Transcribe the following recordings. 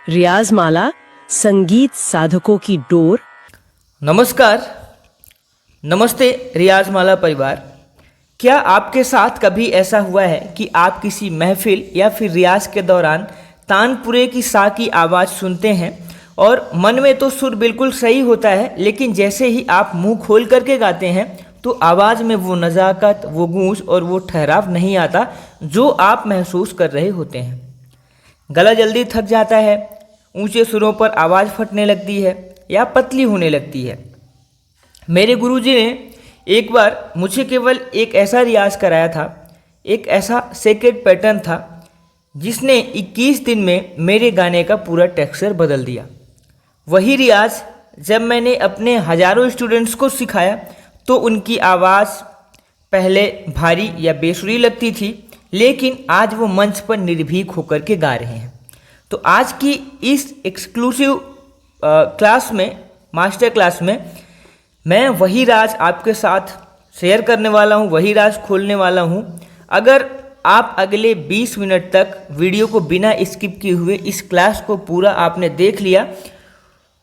रियाज माला संगीत साधकों की डोर। नमस्कार, नमस्ते रियाज माला परिवार। क्या आपके साथ कभी ऐसा हुआ है कि आप किसी महफिल या फिर रियाज के दौरान तानपुरे की सा की आवाज़ सुनते हैं और मन में तो सुर बिल्कुल सही होता है, लेकिन जैसे ही आप मुंह खोल करके गाते हैं तो आवाज़ में वो नज़ाकत, वो गूंज और वो ठहराव नहीं आता जो आप महसूस कर रहे होते हैं। गला जल्दी थक जाता है, ऊंचे सुरों पर आवाज़ फटने लगती है या पतली होने लगती है। मेरे गुरुजी ने एक बार मुझे केवल एक ऐसा रियाज कराया था, एक ऐसा सेक्रेट पैटर्न था जिसने 21 दिन में मेरे गाने का पूरा टेक्सचर बदल दिया। वही रियाज जब मैंने अपने हजारों स्टूडेंट्स को सिखाया तो उनकी आवाज़ पहले भारी या बेसुरी लगती थी, लेकिन आज वो मंच पर निर्भीक होकर के गा रहे हैं। तो आज की इस एक्सक्लूसिव क्लास में, मास्टर क्लास में, मैं वही राज आपके साथ शेयर करने वाला हूँ, वही राज खोलने वाला हूँ। अगर आप अगले 20 मिनट तक वीडियो को बिना स्किप किए हुए इस क्लास को पूरा आपने देख लिया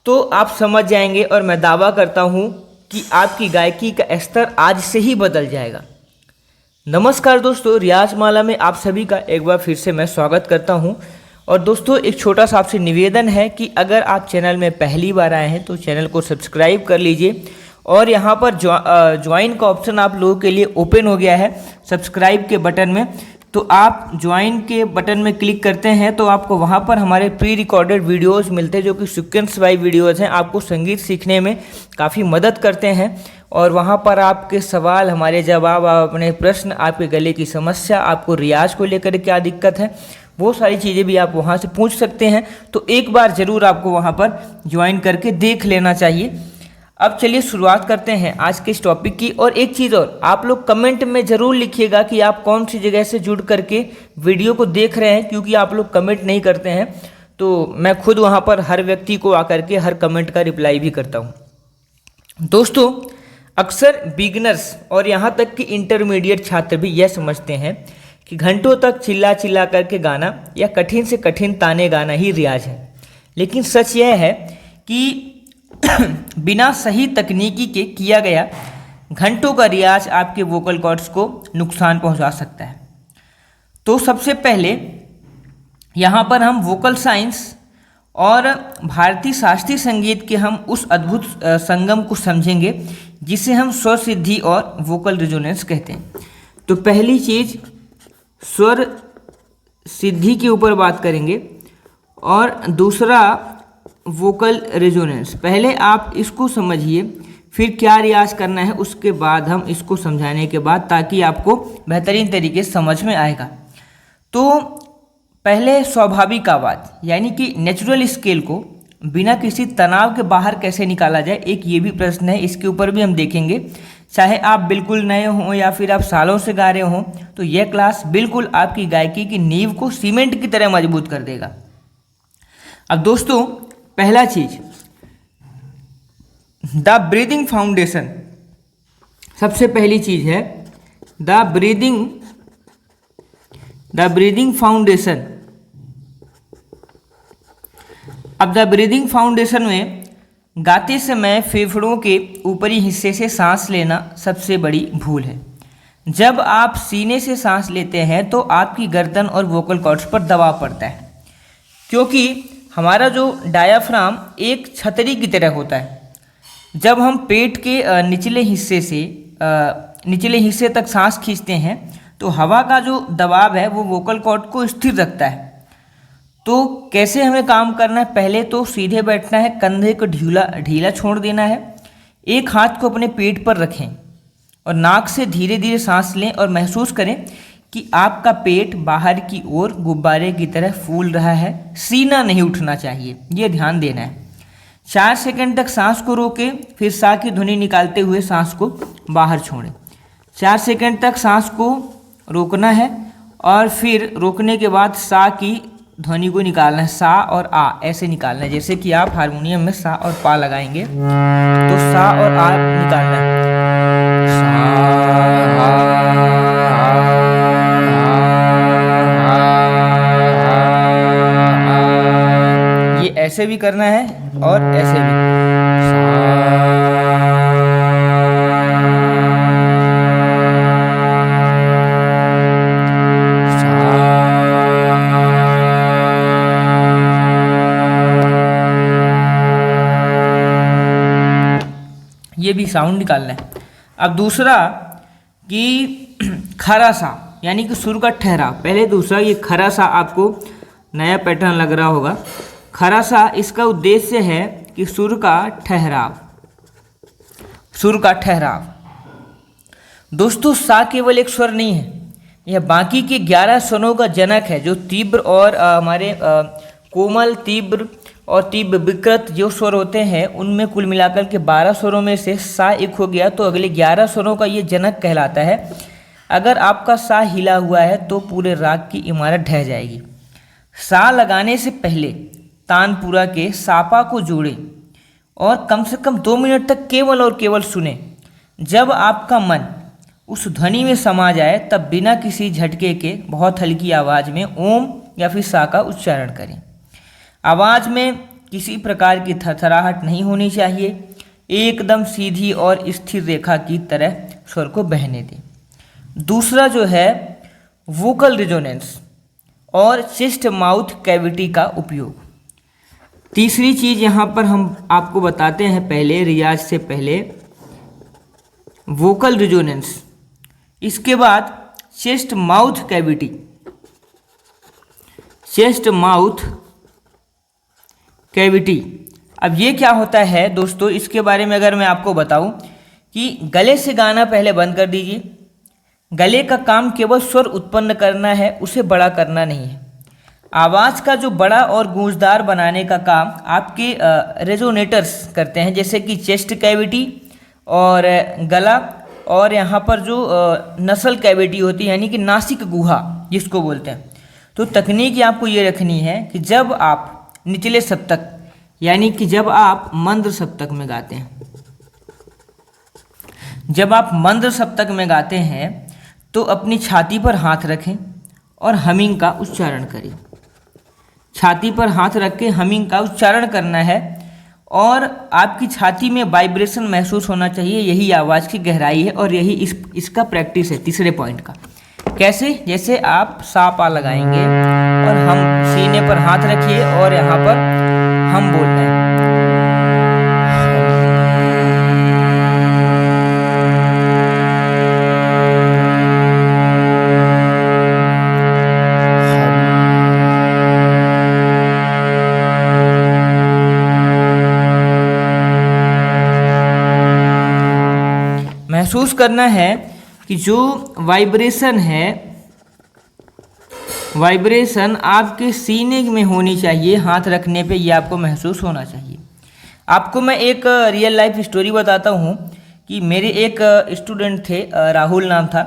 तो आप समझ जाएंगे और मैं दावा करता हूँ कि आपकी गायकी का स्तर आज से ही बदल जाएगा। नमस्कार दोस्तों, रियाज माला में आप सभी का एक बार फिर से मैं स्वागत करता हूँ। और दोस्तों, एक छोटा सा आपसे निवेदन है कि अगर आप चैनल में पहली बार आए हैं तो चैनल को सब्सक्राइब कर लीजिए और यहाँ पर ज्वाइन का ऑप्शन आप लोगों के लिए ओपन हो गया है सब्सक्राइब के बटन में। तो आप ज्वाइन के बटन में क्लिक करते हैं तो आपको वहाँ पर हमारे प्री रिकॉर्डेड वीडियोस मिलते हैं जो कि सीक्वेंस वाइज वीडियोस हैं, आपको संगीत सीखने में काफ़ी मदद करते हैं। और वहाँ पर आपके सवाल, हमारे जवाब, अपने प्रश्न, आपके गले की समस्या, आपको रियाज को लेकर क्या दिक्कत है, वो सारी चीज़ें भी आप वहाँ से पूछ सकते हैं। तो एक बार ज़रूर आपको वहाँ पर ज्वाइन करके देख लेना चाहिए। अब चलिए शुरुआत करते हैं आज के इस टॉपिक की। और एक चीज़ और, आप लोग कमेंट में ज़रूर लिखिएगा कि आप कौन सी जगह से जुड़ करके वीडियो को देख रहे हैं, क्योंकि आप लोग कमेंट नहीं करते हैं तो मैं खुद वहाँ पर हर व्यक्ति को आकर के हर कमेंट का रिप्लाई भी करता हूँ। दोस्तों, अक्सर बिगिनर्स और यहाँ तक कि इंटरमीडिएट छात्र भी यह समझते हैं कि घंटों तक चिल्ला चिल्ला करके गाना या कठिन से कठिन ताने गाना ही रियाज है। लेकिन सच यह है कि बिना सही तकनीकी के किया गया घंटों का रियाज आपके वोकल कॉर्ड्स को नुकसान पहुंचा सकता है। तो सबसे पहले यहाँ पर हम वोकल साइंस और भारतीय शास्त्रीय संगीत के हम उस अद्भुत संगम को समझेंगे जिसे हम स्वर सिद्धि और वोकल रिजोनेंस कहते हैं। तो पहली चीज़, स्वर सिद्धि के ऊपर बात करेंगे और दूसरा वोकल रेजोनेंस। पहले आप इसको समझिए, फिर क्या रियाज करना है उसके बाद हम इसको समझाने के बाद, ताकि आपको बेहतरीन तरीके से समझ में आएगा। तो पहले स्वाभाविक आवाज़ यानी कि नेचुरल स्केल को बिना किसी तनाव के बाहर कैसे निकाला जाए, एक ये भी प्रश्न है, इसके ऊपर भी हम देखेंगे। चाहे आप बिल्कुल नए हों या फिर आप सालों से गा रहे हों, तो यह क्लास बिल्कुल आपकी गायकी की नींव को सीमेंट की तरह मजबूत कर देगा। अब दोस्तों, पहला चीज, द ब्रीदिंग फाउंडेशन। सबसे पहली चीज है द ब्रीदिंग फाउंडेशन। अब द ब्रीदिंग फाउंडेशन में गाते समय फेफड़ों के ऊपरी हिस्से से सांस लेना सबसे बड़ी भूल है। जब आप सीने से सांस लेते हैं तो आपकी गर्दन और वोकल कॉर्ड्स पर दबाव पड़ता है, क्योंकि हमारा जो डायाफ्राम एक छतरी की तरह होता है। जब हम पेट के निचले हिस्से तक सांस खींचते हैं तो हवा का जो दबाव है वो वोकल कॉर्ड को स्थिर रखता है। तो कैसे हमें काम करना है, पहले तो सीधे बैठना है, कंधे को ढीला छोड़ देना है, एक हाथ को अपने पेट पर रखें और नाक से धीरे धीरे सांस लें और महसूस करें कि आपका पेट बाहर की ओर गुब्बारे की तरह फूल रहा है, सीना नहीं उठना चाहिए, ये ध्यान देना है। 4 सेकंड तक सांस को रोकें, फिर सा की ध्वनि निकालते हुए सांस को बाहर छोड़ें। 4 सेकंड तक सांस को रोकना है और फिर रोकने के बाद सा की ध्वनि को निकालना है, सा और आ ऐसे निकालना है, जैसे कि आप हारमोनियम में सा और पा लगाएंगे तो सा और आ निकालना है। सा, ऐसे भी करना है और ऐसे भी। ये भी साउंड निकालना है। अब दूसरा कि खरा सा, यानी कि सुर का ठहराव। पहले दूसरा, ये खरा सा आपको नया पैटर्न लग रहा होगा। खरा सा, इसका उद्देश्य है कि सुर का ठहराव, सुर का ठहराव। दोस्तों, सा केवल एक स्वर नहीं है, यह बाकी के 11 स्वरों का जनक है, जो तीव्र और हमारे कोमल, तीव्र और तीव्र विकृत जो स्वर होते हैं, उनमें कुल मिलाकर के 12 स्वरों में से सा एक हो गया, तो अगले 11 स्वरों का ये जनक कहलाता है। अगर आपका सा हिला हुआ है तो पूरे राग की इमारत ढह जाएगी। सा लगाने से पहले तानपुरा के सापा को जोड़ें और कम से कम 2 मिनट तक केवल और केवल सुने। जब आपका मन उस ध्वनि में समा जाए तब बिना किसी झटके के बहुत हल्की आवाज़ में ओम या फिर सा का उच्चारण करें। आवाज़ में किसी प्रकार की थरथराहट नहीं होनी चाहिए, एकदम सीधी और स्थिर रेखा की तरह स्वर को बहने दें। दूसरा जो है वोकल रिजोनेंस और चेस्ट माउथ कैविटी का उपयोग। तीसरी चीज़ यहाँ पर हम आपको बताते हैं पहले, रियाज से पहले वोकल रिजोनेंस, इसके बाद chest mouth cavity. Chest mouth cavity, अब ये क्या होता है दोस्तों, इसके बारे में अगर मैं आपको बताऊं कि गले से गाना पहले बंद कर दीजिए। गले का काम केवल स्वर उत्पन्न करना है, उसे बड़ा करना नहीं है। आवाज़ का जो बड़ा और गूंजदार बनाने का काम आपके रेजोनेटर्स करते हैं, जैसे कि चेस्ट कैविटी और गला, और यहाँ पर जो नसल कैविटी होती है, यानी कि नासिक गुहा जिसको बोलते हैं। तो तकनीक आपको ये रखनी है कि जब आप निचले सप्तक, यानी कि जब आप मंद्र सप्तक में गाते हैं, जब आप मंद्र सप्तक में गाते हैं तो अपनी छाती पर हाथ रखें और हमिंग का उच्चारण करें। छाती पर हाथ रख के हमिंग का उच्चारण करना है और आपकी छाती में वाइब्रेशन महसूस होना चाहिए। यही आवाज़ की गहराई है और यही इसका प्रैक्टिस है तीसरे पॉइंट का। कैसे? जैसे आप सा पा लगाएंगे और हम सीने पर हाथ रखिए और यहाँ पर हम बोल रहे हैं। महसूस करना है कि जो वाइब्रेशन है, वाइब्रेशन आपके सीने में होनी चाहिए, हाथ रखने पे ये आपको महसूस होना चाहिए। आपको मैं एक रियल लाइफ स्टोरी बताता हूँ कि मेरे एक स्टूडेंट थे, राहुल नाम था।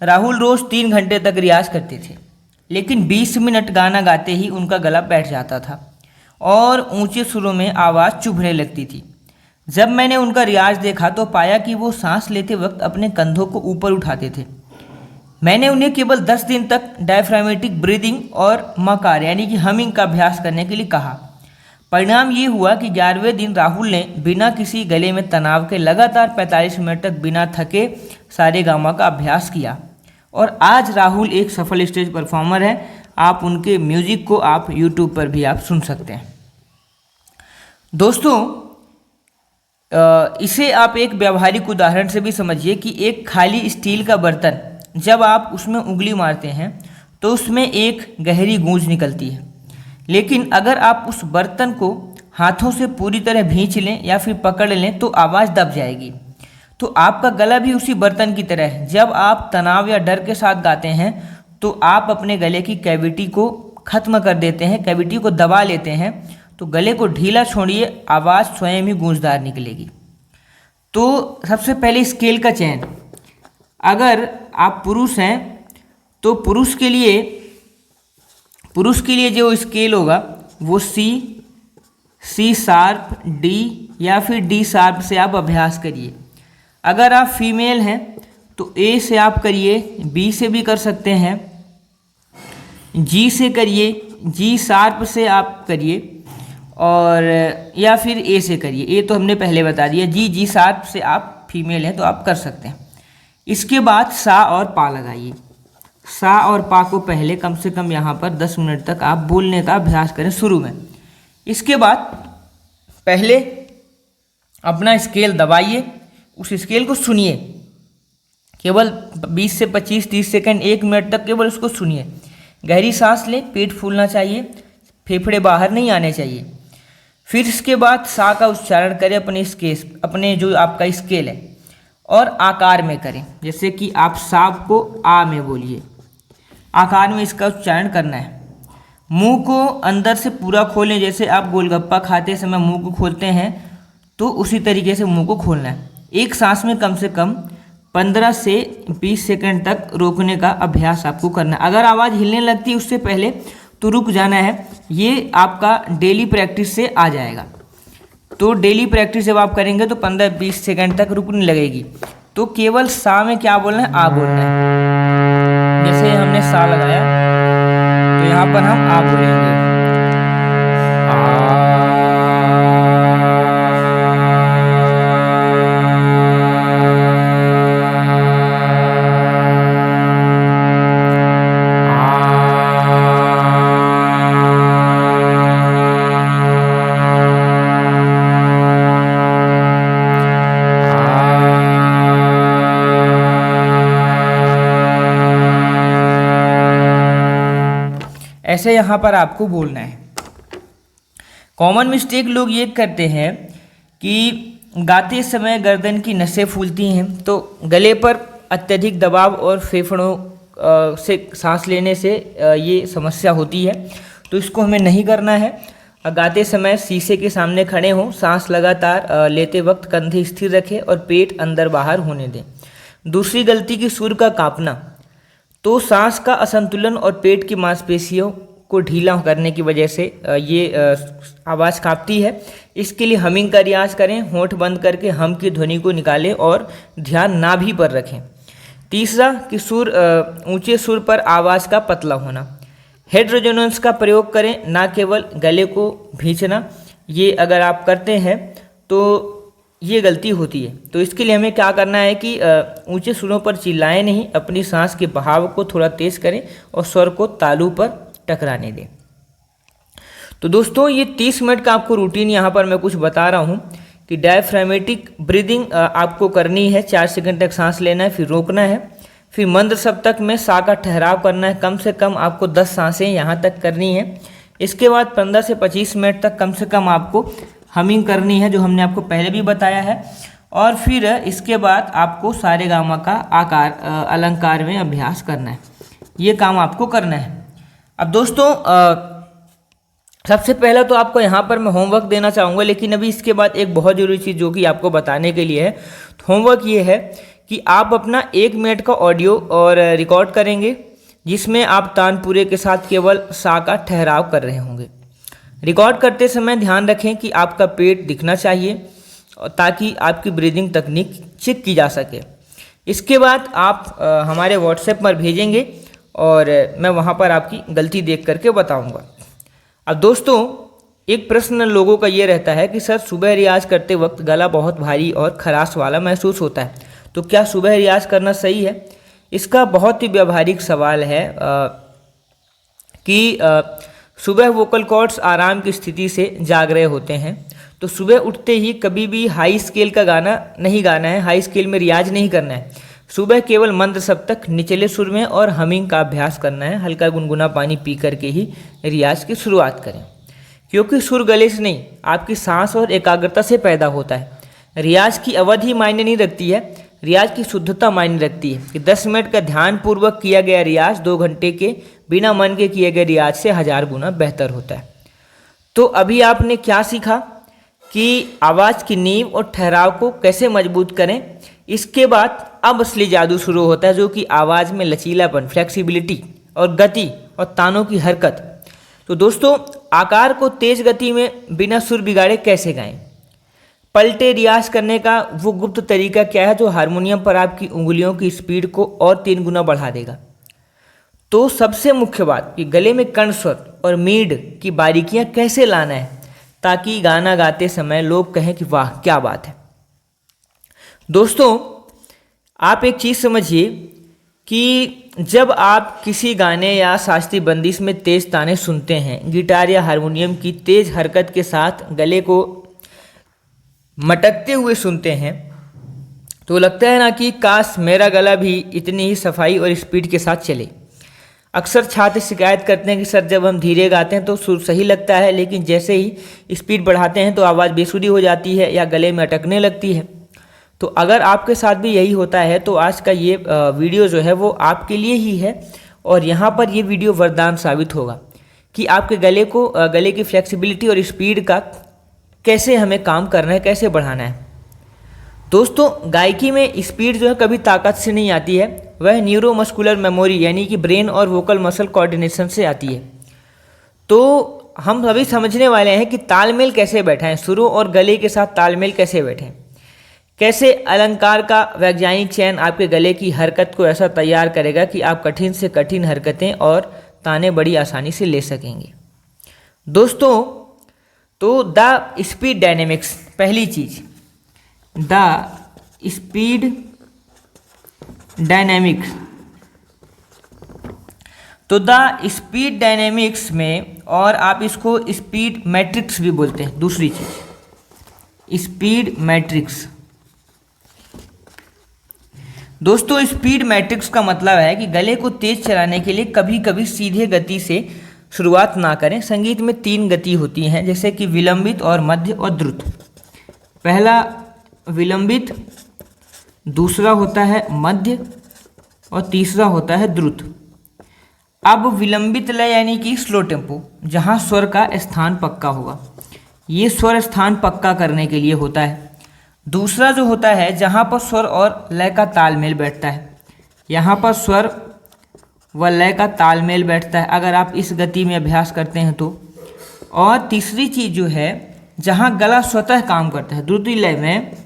राहुल रोज़ 3 घंटे तक रियाज करते थे, लेकिन 20 मिनट गाना गाते ही उनका गला बैठ जाता था और ऊंचे सुरों में आवाज़ चुभने लगती थी। जब मैंने उनका रियाज देखा तो पाया कि वो सांस लेते वक्त अपने कंधों को ऊपर उठाते थे। मैंने उन्हें केवल 10 दिन तक डायफ्रामेटिक ब्रीदिंग और मकार यानी कि हमिंग का अभ्यास करने के लिए कहा। परिणाम ये हुआ कि 11वें दिन राहुल ने बिना किसी गले में तनाव के लगातार 45 मिनट तक बिना थके सारेगामा का अभ्यास किया और आज राहुल एक सफल स्टेज परफॉर्मर है। आप उनके म्यूजिक को आप यूट्यूब पर भी आप सुन सकते हैं। दोस्तों, इसे आप एक व्यावहारिक उदाहरण से भी समझिए कि एक खाली स्टील का बर्तन जब आप उसमें उंगली मारते हैं तो उसमें एक गहरी गूंज निकलती है, लेकिन अगर आप उस बर्तन को हाथों से पूरी तरह भींच लें या फिर पकड़ लें तो आवाज़ दब जाएगी। तो आपका गला भी उसी बर्तन की तरह है। जब आप तनाव या डर के साथ गाते हैं तो आप अपने गले की कैविटी को खत्म कर देते हैं, कैविटी को दबा लेते हैं। तो गले को ढीला छोड़िए, आवाज़ स्वयं ही गूंजदार निकलेगी। तो सबसे पहले स्केल का चयन, अगर आप पुरुष हैं तो पुरुष के लिए जो स्केल होगा वो सी शार्प, डी या फिर डी शार्प से आप अभ्यास करिए। अगर आप फीमेल हैं तो ए से आप करिए, बी से भी कर सकते हैं, जी से करिए, जी शार्प से आप करिए और या फिर ए से करिए। ए तो हमने पहले बता दिया। जी जी साथ से आप फीमेल हैं तो आप कर सकते हैं। इसके बाद सा और पा लगाइए। सा और पा को पहले कम से कम यहाँ पर 10 मिनट तक आप बोलने का अभ्यास करें शुरू में। इसके बाद पहले अपना स्केल दबाइए, उस स्केल को सुनिए, केवल 20 से 25-30 सेकंड 1 मिनट तक केवल उसको सुनिए। गहरी सांस लें, पेट फूलना चाहिए, फेफड़े बाहर नहीं आने चाहिए। फिर इसके बाद सा का उच्चारण करें अपने जो आपका स्केल है और आकार में करें। जैसे कि आप सा को आ में बोलिए, आकार में इसका उच्चारण करना है। मुंह को अंदर से पूरा खोलें, जैसे आप गोलगप्पा खाते समय मुंह को खोलते हैं तो उसी तरीके से मुंह को खोलना है। एक सांस में कम से कम 15 से 20 सेकंड तक रोकने का अभ्यास आपको करना है। अगर आवाज़ हिलने लगती है उससे पहले तो रुक जाना है। ये आपका डेली प्रैक्टिस से आ जाएगा। तो डेली प्रैक्टिस जब आप करेंगे तो 15-20 सेकंड तक रुकने लगेगी। तो केवल सा में क्या बोलना है, आ बोलना है। जैसे हमने सा लगाया तो यहाँ पर हम आ बोलेंगे, ऐसे यहाँ पर आपको बोलना है। कॉमन मिस्टेक लोग ये करते हैं कि गाते समय गर्दन की नसें फूलती हैं तो गले पर अत्यधिक दबाव और फेफड़ों से सांस लेने से ये समस्या होती है। तो इसको हमें नहीं करना है। गाते समय शीशे के सामने खड़े हों, सांस लगातार लेते वक्त कंधे स्थिर रखें और पेट अंदर बाहर होने दें। दूसरी गलती की सुर का कांपना, तो सांस का असंतुलन और पेट की मांसपेशियों को ढीला करने की वजह से ये आवाज़ कांपती है। इसके लिए हमिंग का रियाज करें, होंठ बंद करके हम की ध्वनि को निकालें और ध्यान नाभि पर रखें। तीसरा कि सुर ऊंचे सुर पर आवाज़ का पतला होना। हेड रेजोनेंस का प्रयोग करें, ना केवल गले को भींचना। ये अगर आप करते हैं तो ये गलती होती है। तो इसके लिए हमें क्या करना है कि ऊंचे सुरों पर चिल्लाएं नहीं, अपनी सांस के बहाव को थोड़ा तेज करें और स्वर को तालू पर टकराने दें। तो दोस्तों ये 30 मिनट का आपको रूटीन यहाँ पर मैं कुछ बता रहा हूँ कि डायफ्रामेटिक ब्रीदिंग आपको करनी है। 4 सेकंड तक सांस लेना है, फिर रोकना है, फिर मंद सप्तक में सा का ठहराव करना है। कम से कम आपको 10 सांसें यहाँ तक करनी है। इसके बाद 15 से 25 मिनट तक कम से कम आपको हमिंग करनी है, जो हमने आपको पहले भी बताया है। और फिर इसके बाद आपको सारे गामा का आकार अलंकार में अभ्यास करना है। ये काम आपको करना है। अब दोस्तों सबसे पहला तो आपको यहाँ पर मैं होमवर्क देना चाहूँगा, लेकिन अभी इसके बाद एक बहुत ज़रूरी चीज़ जो कि आपको बताने के लिए है। होमवर्क ये है कि आप अपना 1 मिनट का ऑडियो और रिकॉर्ड करेंगे, जिसमें आप तानपुरे के साथ केवल सा का ठहराव कर रहे होंगे। रिकॉर्ड करते समय ध्यान रखें कि आपका पेट दिखना चाहिए ताकि आपकी ब्रीदिंग तकनीक चेक की जा सके। इसके बाद आप हमारे व्हाट्सएप पर भेजेंगे और मैं वहाँ पर आपकी गलती देख करके बताऊँगा। अब दोस्तों एक प्रश्न लोगों का ये रहता है कि सर सुबह रियाज करते वक्त गला बहुत भारी और खराश वाला महसूस होता है, तो क्या सुबह रियाज करना सही है? इसका बहुत ही व्यावहारिक सवाल है कि सुबह वोकल कॉर्ड्स आराम की स्थिति से जाग रहे होते हैं, तो सुबह उठते ही कभी भी हाई स्केल का गाना नहीं गाना है, हाई स्केल में रियाज नहीं करना है। सुबह केवल मंद सप्तक निचले सुर में और हमिंग का अभ्यास करना है। हल्का गुनगुना पानी पी करके ही रियाज की शुरुआत करें, क्योंकि सुर गले से नहीं आपकी सांस और एकाग्रता से पैदा होता है। रियाज की अवधि मायने नहीं रखती है, रियाज की शुद्धता मायने रखती है कि 10 मिनट का ध्यानपूर्वक किया गया रियाज 2 घंटे के बिना मन के किए गए रियाज से 1000 गुना बेहतर होता है। तो अभी आपने क्या सीखा कि आवाज़ की नींव और ठहराव को कैसे मजबूत करें। इसके बाद अब असली जादू शुरू होता है, जो कि आवाज़ में लचीलापन, फ्लेक्सिबिलिटी और गति और तानों की हरकत। तो दोस्तों आकार को तेज गति में बिना सुर बिगाड़े कैसे गाएं? पलटे रियाज करने का वो गुप्त तरीका क्या है जो हारमोनियम पर आपकी उंगलियों की स्पीड को और 3 गुना बढ़ा देगा? तो सबसे मुख्य बात कि गले में कर्ण स्वर और मीड की बारीकियां कैसे लाना है, ताकि गाना गाते समय लोग कहें कि वाह क्या बात है। दोस्तों, आप एक चीज़ समझिए कि जब आप किसी गाने या शास्त्रीय बंदिश में तेज ताने सुनते हैं, गिटार या हारमोनियम की तेज हरकत के साथ गले को मटकते हुए सुनते हैं, तो लगता है ना कि काश मेरा गला भी इतनी ही सफाई और स्पीड के साथ चले। अक्सर छात्र शिकायत करते हैं कि सर जब हम धीरे गाते हैं तो सुर सही लगता है, लेकिन जैसे ही स्पीड बढ़ाते हैं तो आवाज़ बेसुरी हो जाती है या गले में अटकने लगती है। तो अगर आपके साथ भी यही होता है तो आज का ये वीडियो जो है वो आपके लिए ही है, और यहाँ पर ये वीडियो वरदान साबित होगा कि आपके गले की फ्लेक्सिबिलिटी और स्पीड का कैसे हमें काम करना है, कैसे बढ़ाना है। दोस्तों, गायकी में स्पीड जो है कभी ताकत से नहीं आती है, वह न्यूरोमस्कुलर मेमोरी यानी कि ब्रेन और वोकल मसल कोऑर्डिनेशन से आती है। तो हम सभी समझने वाले हैं कि तालमेल कैसे बैठाएं, सुरों और गले के साथ तालमेल कैसे बैठें, कैसे अलंकार का वैज्ञानिक चयन आपके गले की हरकत को ऐसा तैयार करेगा कि आप कठिन से कठिन हरकतें और ताने बड़ी आसानी से ले सकेंगे। दोस्तों, तो द स्पीड डायनेमिक्स, पहली चीज द स्पीड डायनेमिक्स। तो द स्पीड डायनेमिक्स में, और आप इसको स्पीड मैट्रिक्स भी बोलते हैं, दूसरी चीज स्पीड मैट्रिक्स। दोस्तों, स्पीड मैट्रिक्स का मतलब है कि गले को तेज चलाने के लिए कभी कभी सीधे गति से शुरुआत ना करें। संगीत में 3 गति होती हैं, जैसे कि विलंबित और मध्य और द्रुत। पहला विलंबित, दूसरा होता है मध्य और तीसरा होता है द्रुत। अब विलंबित लय यानी कि स्लो टेम्पो, जहाँ स्वर का स्थान पक्का होगा, ये स्वर स्थान पक्का करने के लिए होता है। दूसरा जो होता है जहाँ पर स्वर और लय का तालमेल बैठता है, यहाँ पर स्वर व लय का तालमेल बैठता है अगर आप इस गति में अभ्यास करते हैं तो। और तीसरी चीज़ जो है जहाँ गला स्वतः काम करता है, द्रुत लय में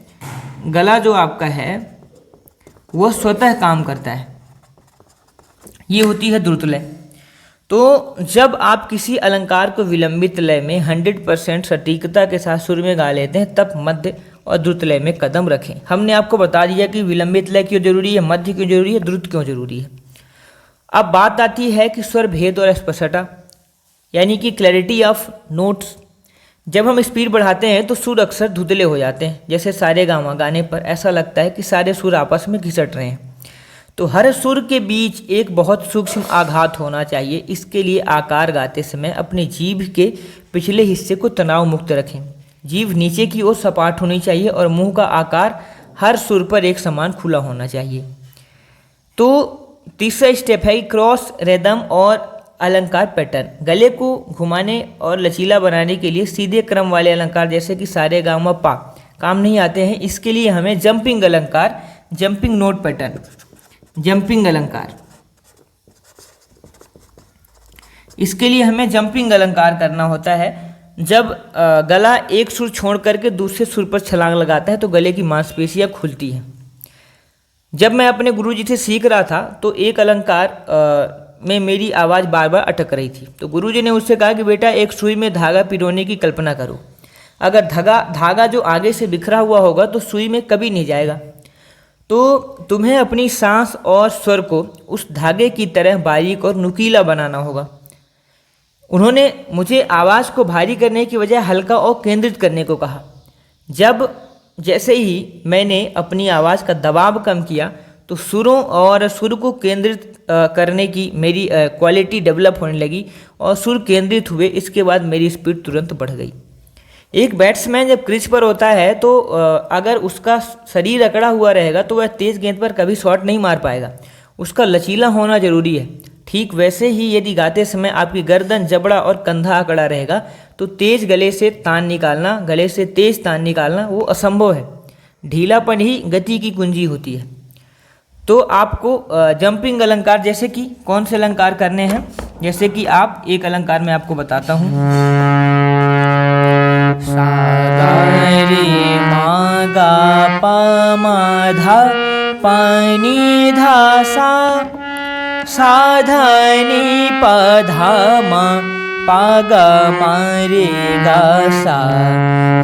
गला जो आपका है वह स्वतः काम करता है, ये होती है द्रुत लय। तो जब आप किसी अलंकार को विलंबित लय में 100% सटीकता के साथ सुर में गा लेते हैं, तब मध्य और द्रुत लय में कदम रखें। हमने आपको बता दिया कि विलंबित लय क्यों जरूरी है, मध्य क्यों जरूरी है, द्रुत क्यों जरूरी है। अब बात आती है कि स्वर भेद और स्पष्टता यानी कि क्लैरिटी ऑफ नोट्स। जब हम स्पीड बढ़ाते हैं तो सुर अक्सर धुंधले हो जाते हैं, जैसे सारे गामा गाने पर ऐसा लगता है कि सारे सुर आपस में घिसट रहे हैं। तो हर सुर के बीच एक बहुत सूक्ष्म आघात होना चाहिए। इसके लिए आकार गाते समय अपनी जीभ के पिछले हिस्से को तनाव मुक्त रखें। जीभ नीचे की ओर सपाट होनी चाहिए और मुंह का आकार हर सुर पर एक समान खुला होना चाहिए। तो तीसरा स्टेप है क्रॉस रिदम और अलंकार पैटर्न। गले को घुमाने और लचीला बनाने के लिए सीधे क्रम वाले अलंकार जैसे कि सारे गामा पा काम नहीं आते हैं। इसके लिए हमें जंपिंग अलंकार, जंपिंग नोट पैटर्न, जंपिंग अलंकार, इसके लिए हमें जंपिंग अलंकार करना होता है। जब गला एक सुर छोड़ करके दूसरे सुर पर छलांग लगाता है तो गले की मांसपेशियां खुलती हैं। जब मैं अपने गुरुजी से सीख रहा था तो एक अलंकार में मेरी आवाज़ बार बार अटक रही थी। तो गुरुजी ने मुझसे कहा कि बेटा एक सुई में धागा पिरोने की कल्पना करो। अगर धागा जो आगे से बिखरा हुआ होगा तो सुई में कभी नहीं जाएगा। तो तुम्हें अपनी सांस और स्वर को उस धागे की तरह बारीक और नुकीला बनाना होगा। उन्होंने मुझे आवाज़ को भारी करने की बजाय हल्का और केंद्रित करने को कहा। जैसे ही मैंने अपनी आवाज़ का दबाव कम किया तो सुरों और सुर को केंद्रित करने की मेरी क्वालिटी डेवलप होने लगी और सुर केंद्रित हुए। इसके बाद मेरी स्पीड तुरंत बढ़ गई। एक बैट्समैन जब क्रीज पर होता है तो अगर उसका शरीर अकड़ा हुआ रहेगा तो वह तेज़ गेंद पर कभी शॉट नहीं मार पाएगा। उसका लचीला होना जरूरी है। ठीक वैसे ही यदि गाते समय आपकी गर्दन, जबड़ा और कंधा अकड़ा रहेगा तो गले से तेज तान निकालना वो असंभव है। ढीलापन ही गति की कुंजी होती है। तो आपको जंपिंग अलंकार जैसे कि कौन से अलंकार करने हैं, जैसे कि आप एक अलंकार मैं आपको बताता हूँ। सा गा रे मा गा पा मा धा पा नी धा सा सा धा नी पा धा मा पा गा मा रे गा सा,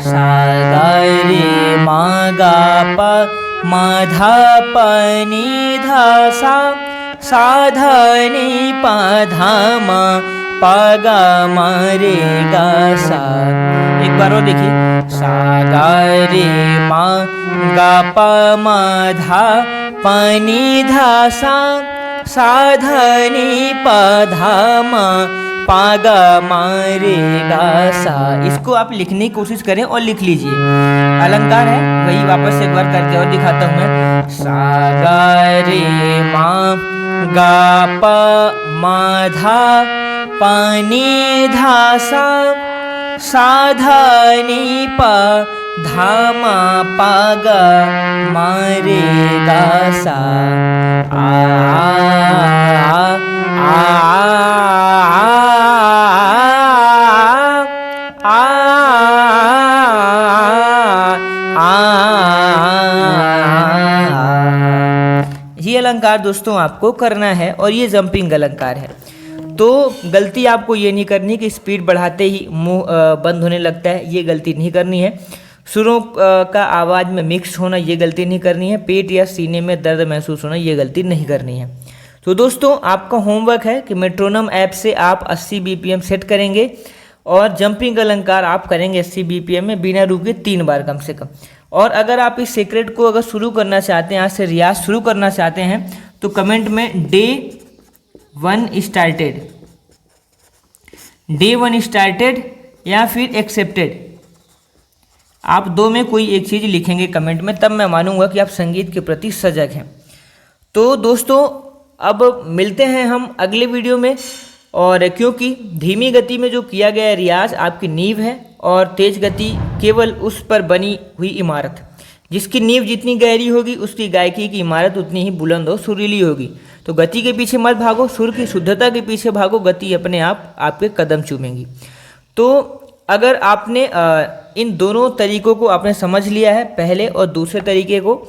सा गा रे मा गा पा, मा धा पा नी धा सा, सा धा नी पा धा मा, पा गा मा रे गा सा। एक बार और देखिए, सा गा रे मा गा पा मा धा पा नी धा सा, सा धा नी पा धा मा, पा गा मा रे गा सा। इसको आप लिखने की कोशिश करें और लिख लीजिए। अलंकार है वही वापस से एक बार करके और दिखाता हूँ मैं। सा गा रे मा गा पा मा धा पा नी धा सा, सा धा नी पा धा मा, पा गा मा रे गा सा। आ ये अलंकार दोस्तों आपको करना है और ये जंपिंग अलंकार है। तो गलती आपको ये नहीं करनी कि स्पीड बढ़ाते ही मुंह बंद होने लगता है, ये गलती नहीं करनी है। सुरों का आवाज़ में मिक्स होना, ये गलती नहीं करनी है। पेट या सीने में दर्द महसूस होना, ये गलती नहीं करनी है। तो दोस्तों आपका होमवर्क है कि मेट्रोनम ऐप से आप 80 BPM सेट करेंगे और जंपिंग अलंकार आप करेंगे 80 BPM में बिना रुके 3 बार कम से कम। और अगर आप इस सीक्रेट को अगर शुरू करना चाहते हैं, आज से रियाज शुरू करना चाहते हैं, तो कमेंट में डे 1 स्टार्टेड, डे 1 स्टार्टेड या फिर एक्सेप्टेड, आप दो में कोई एक चीज़ लिखेंगे कमेंट में, तब मैं मानूंगा कि आप संगीत के प्रति सजग हैं। तो दोस्तों अब मिलते हैं हम अगले वीडियो में। और क्योंकि धीमी गति में जो किया गया रियाज आपकी नींव है और तेज गति केवल उस पर बनी हुई इमारत, जिसकी नींव जितनी गहरी होगी उसकी गायकी की इमारत उतनी ही बुलंद और सुरीली होगी। तो गति के पीछे मत भागो, सुर की शुद्धता के पीछे भागो, गति अपने आप आपके कदम चूमेगी। तो अगर आपने इन दोनों तरीकों को आपने समझ लिया है, पहले और दूसरे तरीके को,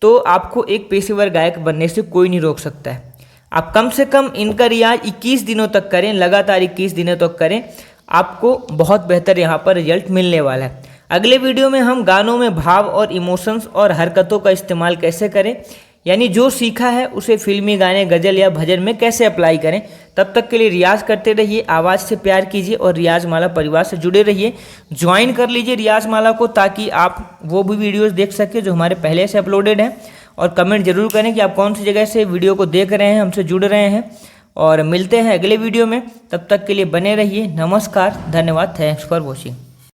तो आपको एक पेशेवर गायक बनने से कोई नहीं रोक सकता है। आप कम से कम इनका रियाज 21 दिनों तक करें, लगातार 21 दिनों तक करें, आपको बहुत बेहतर यहाँ पर रिजल्ट मिलने वाला है। अगले वीडियो में हम गानों में भाव और इमोशंस और हरकतों का इस्तेमाल कैसे करें, यानी जो सीखा है उसे फिल्मी गाने, गज़ल या भजन में कैसे अप्लाई करें। तब तक के लिए रियाज करते रहिए, आवाज़ से प्यार कीजिए और रियाज माला परिवार से जुड़े रहिए। ज्वाइन कर लीजिए रियाज माला को, ताकि आप वो भी वीडियोस देख सकें जो हमारे पहले से अपलोडेड हैं। और कमेंट जरूर करें कि आप कौन सी जगह से वीडियो को देख रहे हैं, हमसे जुड़ रहे हैं। और मिलते हैं अगले वीडियो में, तब तक के लिए बने रहिए। नमस्कार, धन्यवाद, थैंक्स फॉर वॉचिंग।